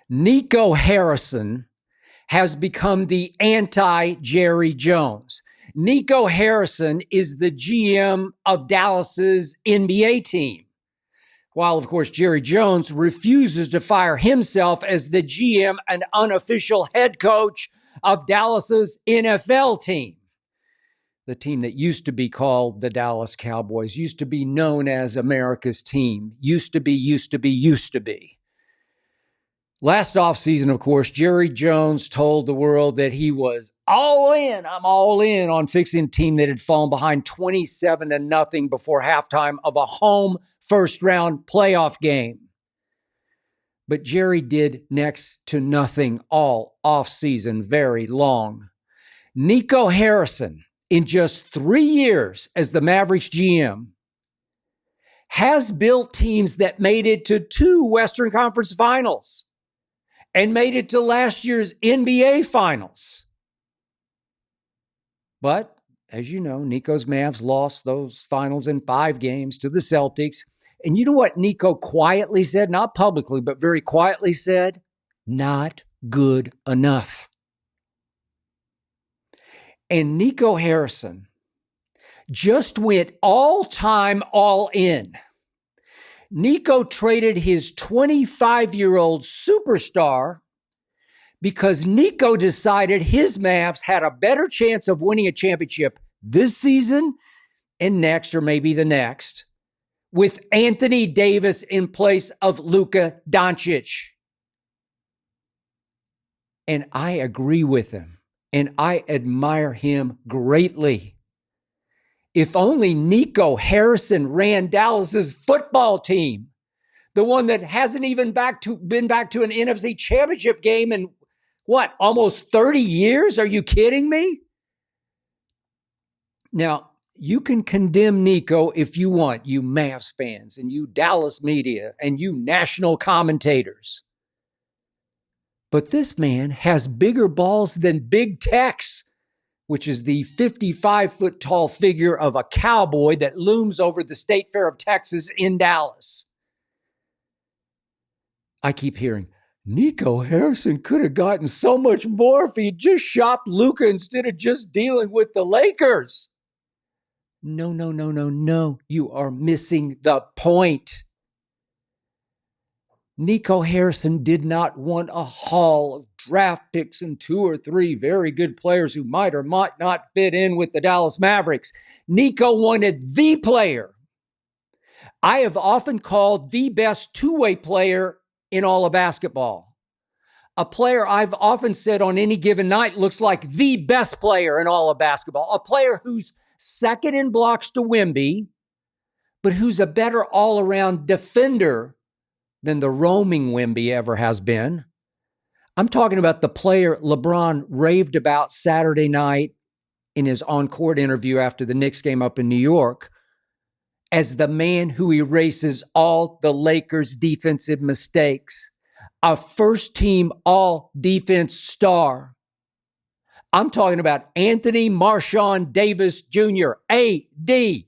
Nico Harrison has become the anti-Jerry Jones. Nico Harrison is the GM of Dallas's NBA team, while, of course, Jerry Jones refuses to fire himself as the GM and unofficial head coach of Dallas's NFL team. The team that used to be called the Dallas Cowboys, used to be known as America's team, used to be. Last offseason, of course, Jerry Jones told the world that he was all in. I'm all in on fixing a team that had fallen behind 27-0 before halftime of a home first-round playoff game. But Jerry did next to nothing all offseason, very long. Nico Harrison, in just 3 years as the Mavericks GM, has built teams that made it to 2 Western Conference Finals and made it to last year's NBA Finals. But, as you know, Nico's Mavs lost those finals in 5 games to the Celtics. And you know what Nico quietly said? Not publicly, but very quietly said? Not good enough. And Nico Harrison just went all-time all-in. Nico traded his 25-year-old superstar because Nico decided his Mavs had a better chance of winning a championship this season and next, or maybe the next, with Anthony Davis in place of Luka Doncic. And I agree with him, and I admire him greatly. If only Nico Harrison ran Dallas's football team, the one that hasn't even been back to an NFC championship game in, almost 30 years? Are you kidding me? Now, you can condemn Nico if you want, you Mavs fans and you Dallas media and you national commentators. But this man has bigger balls than Big Tex, which is the 55-foot-tall figure of a cowboy that looms over the State Fair of Texas in Dallas. I keep hearing, Nico Harrison could have gotten so much more if he just shopped Luka instead of just dealing with the Lakers. No. You are missing the point. Nico Harrison did not want a haul of draft picks and 2 or 3 very good players who might or might not fit in with the Dallas Mavericks. Nico wanted the player I have often called the best two-way player in all of basketball. A player I've often said on any given night looks like the best player in all of basketball. A player who's second in blocks to Wemby, but who's a better all-around defender than the roaming Wemby ever has been. I'm talking about the player LeBron raved about Saturday night in his on-court interview after the Knicks game up in New York as the man who erases all the Lakers' defensive mistakes. A first-team all-defense star. I'm talking about Anthony Marshawn Davis Jr., AD.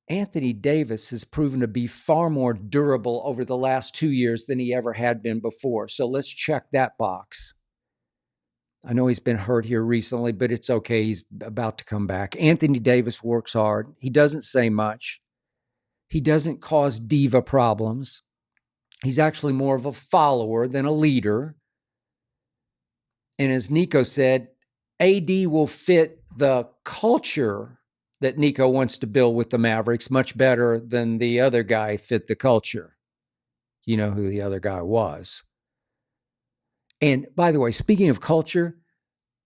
Anthony Davis has proven to be far more durable over the last 2 years than he ever had been before. So let's check that box. I know he's been hurt here recently, but it's okay. He's about to come back. Anthony Davis works hard. He doesn't say much. He doesn't cause diva problems. He's actually more of a follower than a leader. And as Nico said, AD will fit the culture that Nico wants to build with the Mavericks much better than the other guy fit the culture. You know who the other guy was. And by the way, speaking of culture,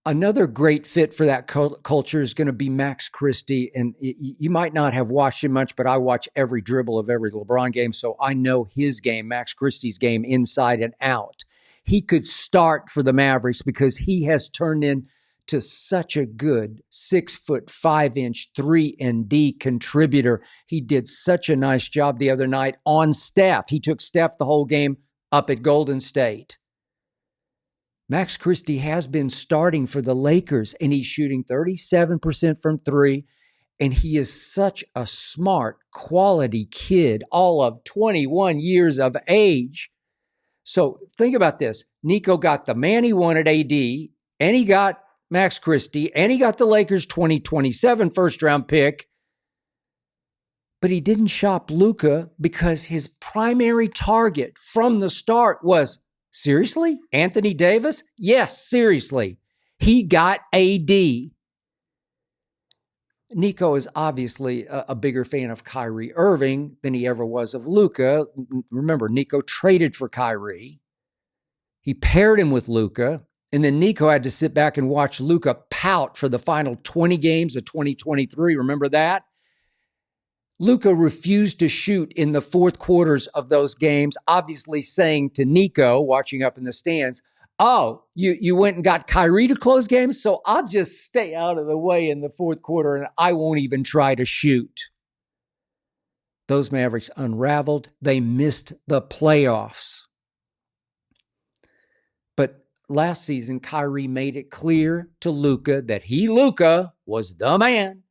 another great fit for that culture is going to be Max Christie. And you might not have watched him much, but I watch every dribble of every LeBron game, so I know his game, Max Christie's game, inside and out. He could start for the Mavericks because he has turned into such a good 6'5" 3-and-D contributor. He did such a nice job the other night on Steph. He took Steph the whole game up at Golden State. Max Christie has been starting for the Lakers, and he's shooting 37% from three, and he is such a smart, quality kid, all of 21 years of age. So think about this. Nico got the man he wanted, AD, and he got Max Christie, and he got the Lakers 2027 first-round pick. But he didn't shop Luka because his primary target from the start was, seriously, Anthony Davis? Yes, seriously. He got AD. Nico is obviously a bigger fan of Kyrie Irving than he ever was of Luka. Remember, Nico traded for Kyrie. He paired him with Luka, and then Nico had to sit back and watch Luka pout for the final 20 games of 2023. Remember that? Luka refused to shoot in the fourth quarters of those games, obviously saying to Nico, watching up in the stands, oh, you went and got Kyrie to close games, so I'll just stay out of the way in the fourth quarter and I won't even try to shoot. Those Mavericks unraveled. They missed the playoffs. But last season, Kyrie made it clear to Luka that Luka, was the man.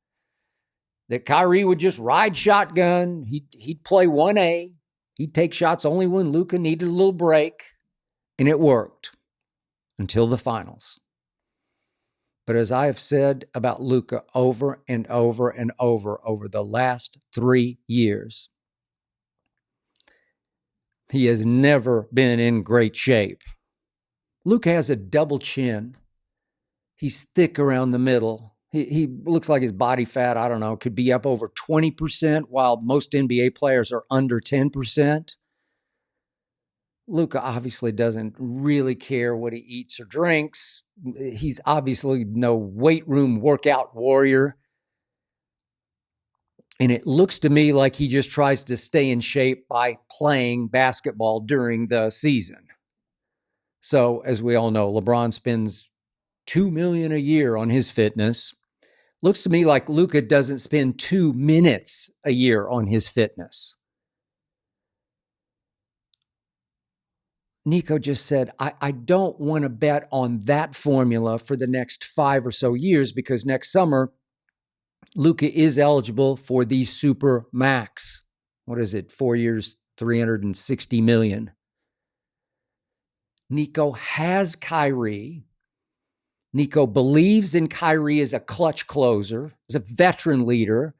That Kyrie would just ride shotgun. He'd play 1A. He'd take shots only when Luka needed a little break. And it worked until the finals. But as I have said about Luka over and over and over the last 3 years, he has never been in great shape. Luka has a double chin. He's thick around the middle. He looks like his body fat, I don't know, could be up over 20%, while most NBA players are under 10%. Luka obviously doesn't really care what he eats or drinks. He's obviously no weight room workout warrior. And it looks to me like he just tries to stay in shape by playing basketball during the season. So, as we all know, LeBron spends $2 million a year on his fitness. Looks to me like Luka doesn't spend 2 minutes a year on his fitness. Nico just said, I don't want to bet on that formula for the next 5 or so years because next summer, Luka is eligible for the super max. What is it? 4 years, $360 million. Nico has Kyrie. Nico believes in Kyrie as a clutch closer, as a veteran leader.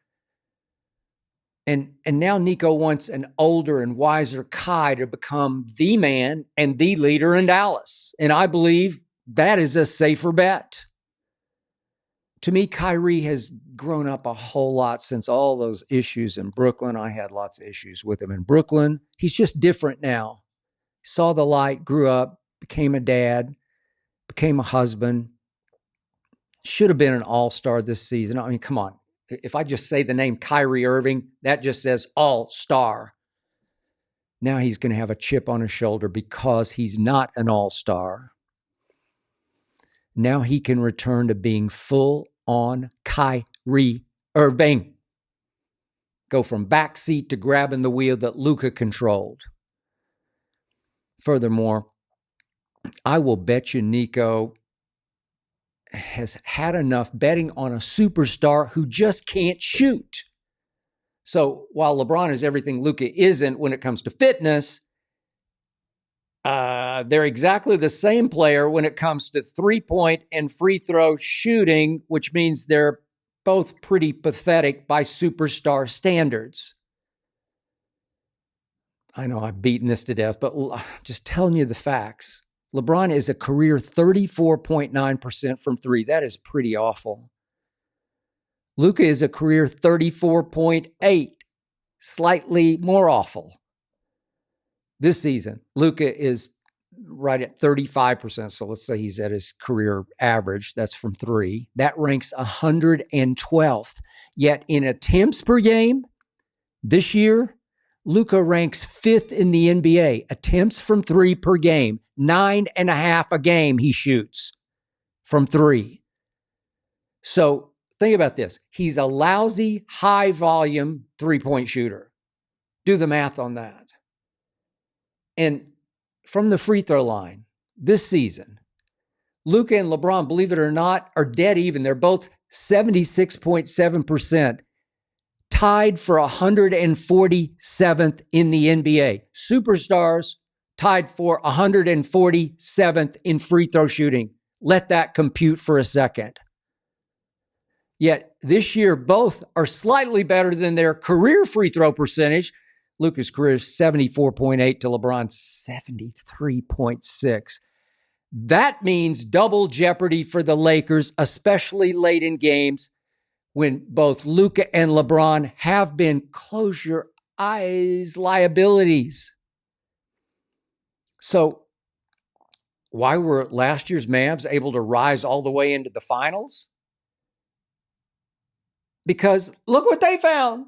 And now Nico wants an older and wiser Kai to become the man and the leader in Dallas. And I believe that is a safer bet. To me, Kyrie has grown up a whole lot since all those issues in Brooklyn. I had lots of issues with him in Brooklyn. He's just different now. Saw the light, grew up, became a dad, became a husband. Should have been an all-star this season. I mean, come on. If I just say the name Kyrie Irving, that just says all-star. Now he's going to have a chip on his shoulder because he's not an all-star. Now he can return to being full-on Kyrie Irving. Go from backseat to grabbing the wheel that Luka controlled. Furthermore, I will bet you Nico has had enough betting on a superstar who just can't shoot. So while LeBron is everything Luka isn't when it comes to fitness, they're exactly the same player when it comes to three-point and free throw shooting, which means they're both pretty pathetic by superstar standards. I know I've beaten this to death, but just telling you the facts. LeBron is a career 34.9% from three. That is pretty awful. Luka is a career 34.8, slightly more awful. This season, Luka is right at 35%. So let's say he's at his career average. That's from three. That ranks 112th. Yet in attempts per game this year, Luka ranks 5th in the NBA. Attempts from three per game. 9.5 a game he shoots from three. So think about this. He's a lousy, high-volume three-point shooter. Do the math on that. And from the free throw line this season, Luka and LeBron, believe it or not, are dead even. They're both 76.7%. Tied for 147th in the NBA. Superstars tied for 147th in free throw shooting. Let that compute for a second. Yet this year, both are slightly better than their career free throw percentage. Luka's career is 74.8 to LeBron's 73.6. That means double jeopardy for the Lakers, especially late in games when both Luka and LeBron have been, close your eyes, liabilities. So why were last year's Mavs able to rise all the way into the finals? Because look what they found.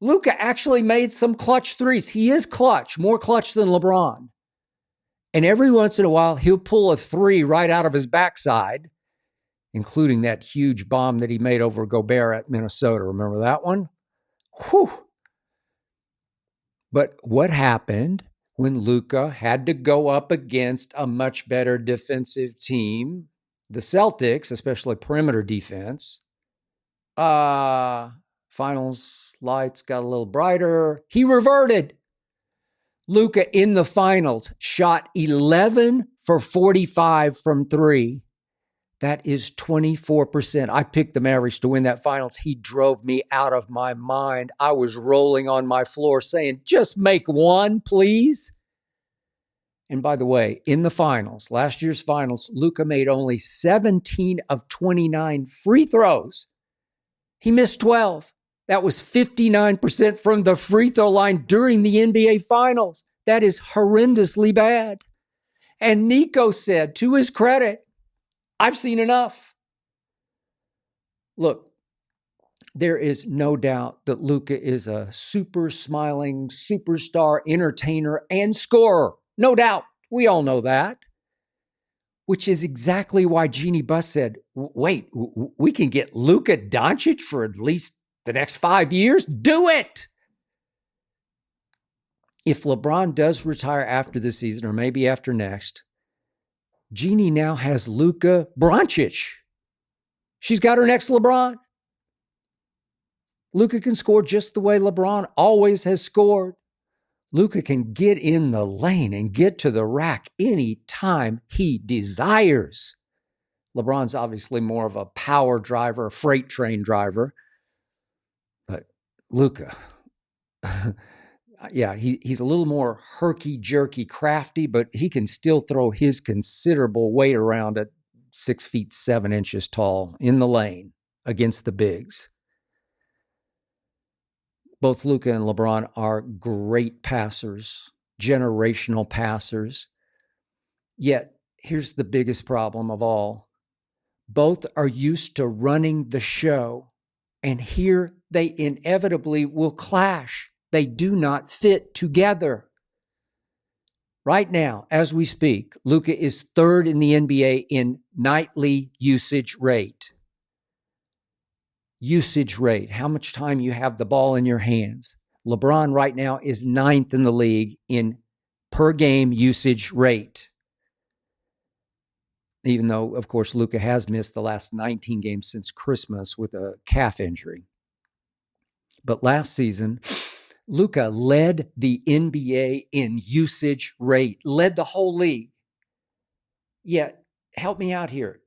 Luka actually made some clutch threes. He is clutch, more clutch than LeBron. And every once in a while, he'll pull a three right out of his backside, including that huge bomb that he made over Gobert at Minnesota. Remember that one? Whew. But what happened when Luka had to go up against a much better defensive team? The Celtics, especially perimeter defense. Finals lights got a little brighter. He reverted. Luka in the finals shot 11 for 45 from three. That is 24%. I picked the Mavericks to win that finals. He drove me out of my mind. I was rolling on my floor saying, just make one, please. And by the way, in the finals, last year's finals, Luka made only 17 of 29 free throws. He missed 12. That was 59% from the free throw line during the NBA Finals. That is horrendously bad. And Nico said, to his credit, I've seen enough. Look, there is no doubt that Luka is a super smiling superstar entertainer and scorer. No doubt. We all know that. Which is exactly why Jeannie Buss said, wait, we can get Luka Doncic for at least the next 5 years? Do it! If LeBron does retire after this season, or maybe after next, Jeannie now has Luka Doncic. She's got her next LeBron. Luka can score just the way LeBron always has scored. Luka can get in the lane and get to the rack anytime he desires. LeBron's obviously more of a power driver, a freight train driver. But Luka, yeah, he's a little more herky-jerky, crafty, but he can still throw his considerable weight around at 6 feet 7 inches tall in the lane against the bigs. Both Luka and LeBron are great passers, generational passers. Yet, here's the biggest problem of all. Both are used to running the show, and here they inevitably will clash. They do not fit together. Right now, as we speak, Luka is third in the NBA in nightly usage rate. Usage rate, how much time you have the ball in your hands. LeBron right now is 9th in the league in per game usage rate. Even though, of course, Luka has missed the last 19 games since Christmas with a calf injury. But last season, Luka led the NBA in usage rate, led the whole league. Yet, help me out here.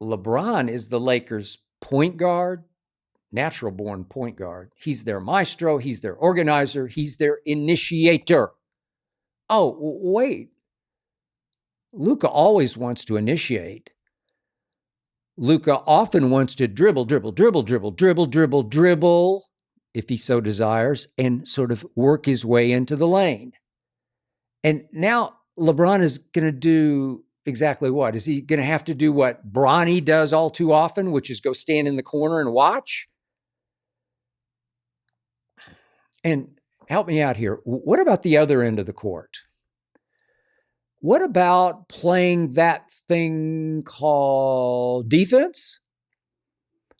LeBron is the Lakers' point guard, natural-born point guard. He's their maestro. He's their organizer. He's their initiator. Oh, wait. Luka always wants to initiate. Luka often wants to dribble, if he so desires, and sort of work his way into the lane. And now LeBron is going to do exactly what? Is he going to have to do what Bronny does all too often, which is go stand in the corner and watch? And help me out here. What about the other end of the court? What about playing that thing called defense?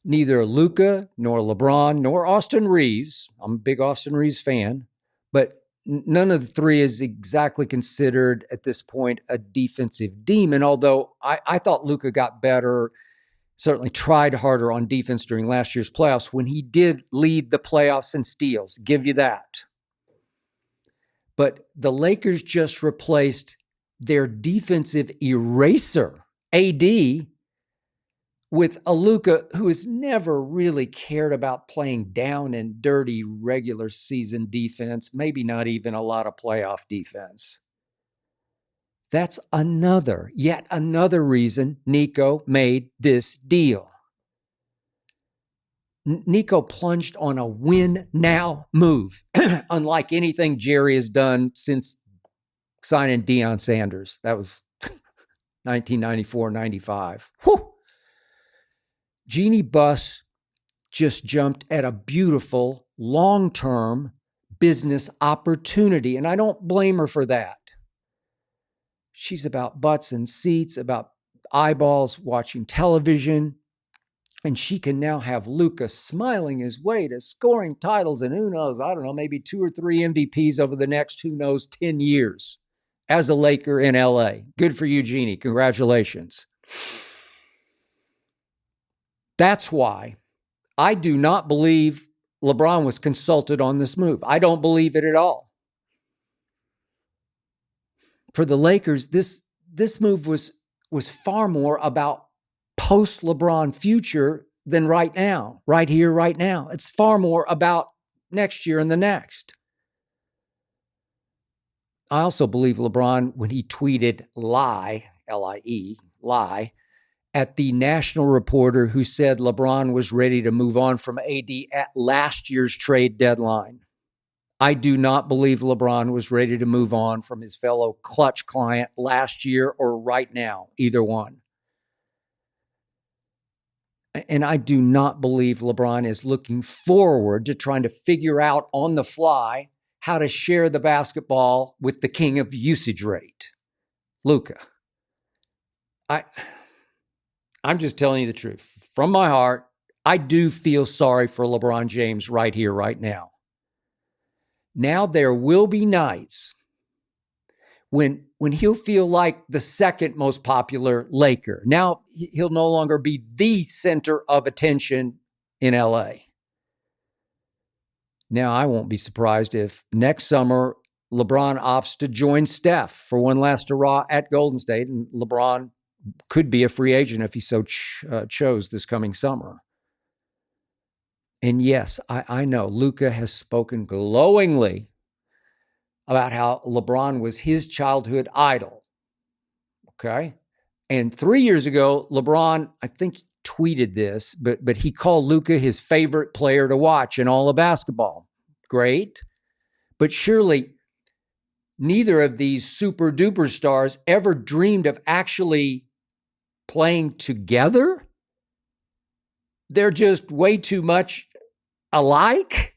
Neither Luka nor LeBron nor Austin Reeves, I'm a big Austin Reeves fan, but none of the three is exactly considered at this point a defensive demon, although I thought Luka got better, certainly tried harder on defense during last year's playoffs when he did lead the playoffs in steals. Give you that. But the Lakers just replaced their defensive eraser, AD, with a Luka who has never really cared about playing down and dirty regular season defense, maybe not even a lot of playoff defense. That's yet another reason Nico made this deal. Nico plunged on a win now move, unlike anything Jerry has done since signing Deion Sanders. That was 1994-95. Whew. Jeannie Buss just jumped at a beautiful long-term business opportunity, and I don't blame her for that. She's about butts and seats, about eyeballs watching television, and she can now have Luka smiling his way to scoring titles and who knows, I don't know, maybe 2 or 3 MVPs over the next, 10 years as a Laker in LA. Good for you, Jeannie. Congratulations. That's why I do not believe LeBron was consulted on this move. I don't believe it at all. For the Lakers, this move was far more about post-LeBron future than right now, right here, right now. It's far more about next year and the next. I also believe LeBron, when he tweeted lie, L-I-E, lie, at the national reporter who said LeBron was ready to move on from AD at last year's trade deadline. I do not believe LeBron was ready to move on from his fellow clutch client last year or right now, either one. And I do not believe LeBron is looking forward to trying to figure out on the fly how to share the basketball with the king of usage rate, Luka. I'm just telling you the truth. From my heart, I do feel sorry for LeBron James right here, right now. Now there will be nights when he'll feel like the second most popular Laker. Now he'll no longer be the center of attention in LA. Now I won't be surprised if next summer LeBron opts to join Steph for one last hurrah at Golden State, and LeBron could be a free agent if he so chose this coming summer. And yes, I know Luka has spoken glowingly about how LeBron was his childhood idol. Okay? And 3 years ago, LeBron, I think, tweeted this, but he called Luka his favorite player to watch in all of basketball. Great. But surely neither of these super duper stars ever dreamed of actually playing together. They're just way too much alike.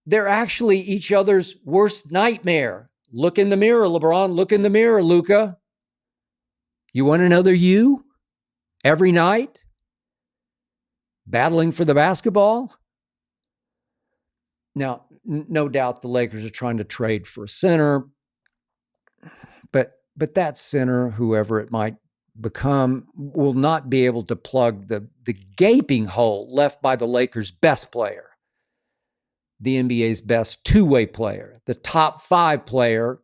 They're actually each other's worst nightmare. Look in the mirror, LeBron. Look in the mirror, Luka. You want another you every night? Battling for the basketball? Now, no doubt the Lakers are trying to trade for a center, but that center, whoever it might become, will not be able to plug the gaping hole left by the Lakers' best player, the NBA's best two-way player, the top 5 player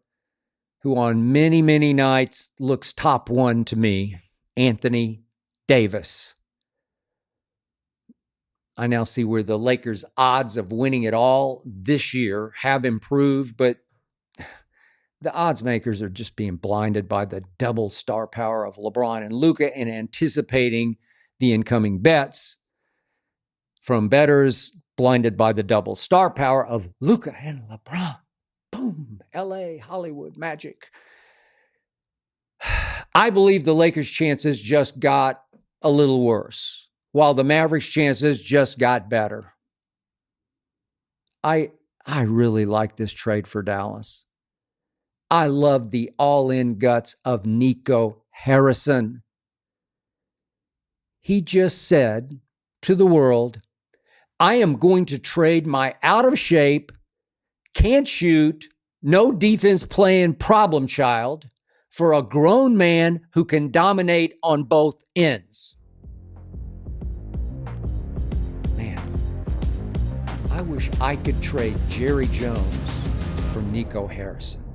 who on many, many nights looks top 1 to me, Anthony Davis. I now see where the Lakers' odds of winning it all this year have improved, but the odds makers are just being blinded by the double star power of LeBron and Luka and anticipating the incoming bets from bettors, blinded by the double star power of Luka and LeBron. Boom, LA, Hollywood, magic. I believe the Lakers' chances just got a little worse, while the Mavericks' chances just got better. I really like this trade for Dallas. I love the all-in guts of Nico Harrison. He just said to the world, I am going to trade my out-of-shape, can't shoot, no defense playing problem child for a grown man who can dominate on both ends. Man, I wish I could trade Jerry Jones for Nico Harrison.